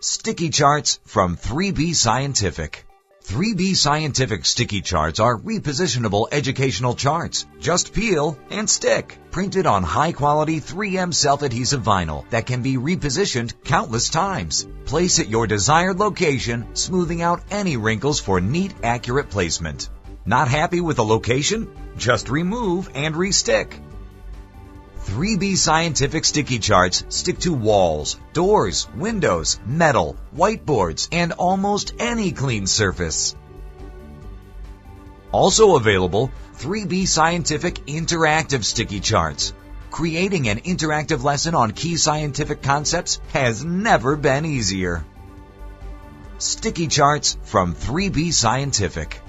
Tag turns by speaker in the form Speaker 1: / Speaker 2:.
Speaker 1: Sticky charts from 3B Scientific. 3B Scientific sticky charts are repositionable educational charts. Just peel and stick. Printed on high-quality 3M self-adhesive vinyl that can be repositioned countless times. Place at your desired location, smoothing out any wrinkles for neat, accurate placement. Not happy with a location? Just remove and restick. 3B Scientific sticky charts stick to walls, doors, windows, metal, whiteboards, and almost any clean surface. Also available, 3B Scientific interactive sticky charts. Creating an interactive lesson on key scientific concepts has never been easier. Sticky charts from 3B Scientific.